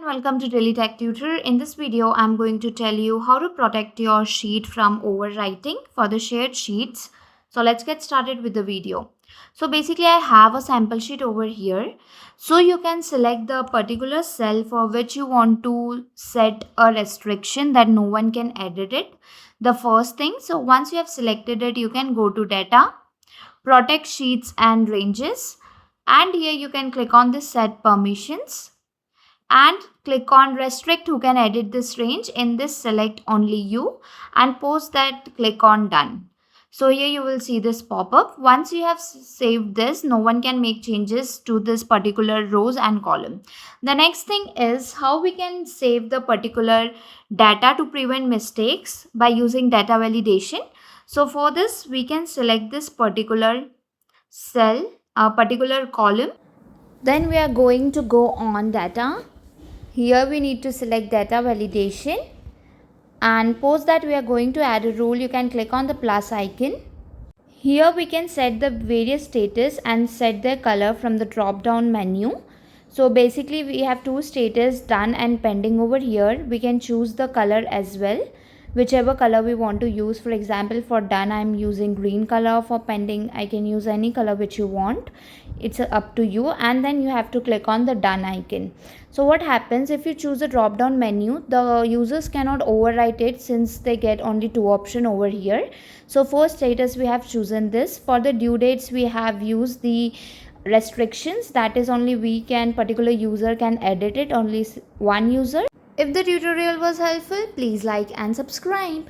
welcome to Daily Tech Tutor. In this video, I'm going to tell you how to protect your sheet from overwriting for the shared sheets. So let's get started with the video. So basically, I have a sample sheet over here. So you can select the particular cell for which you want to set a restriction that no one can edit it. The first thing, so once you have selected it, you can go to Data, Protect Sheets and Ranges. And here you can click on this Set Permissions and click on Restrict who can edit this range. In this, select only you and post that, click on Done. So here you will see this pop up. Once you have saved this, no one can make changes to this particular rows and column. The next thing is how we can save the particular data to prevent mistakes by using data validation. So for this, we can select this particular cell, a particular column. Then we are going to go on Data. Here we need to select Data Validation. And post that, we are going to add a rule. You can click on the plus icon. Here we can set the various status and set their color from the drop down menu. So basically we have two status, done and pending over here. We can choose the color as well, whichever color we want to use. For example, for done I'm using green color. For pending I can use any color which you want. It's up to you. And then you have to click on the done icon. So what happens if you choose the drop down menu, the users cannot overwrite it since they get only two options over here. So for status we have chosen this. For the due dates we have used the restrictions, that is only we can, particular user can edit it, only one user. If the tutorial was helpful, please like and subscribe.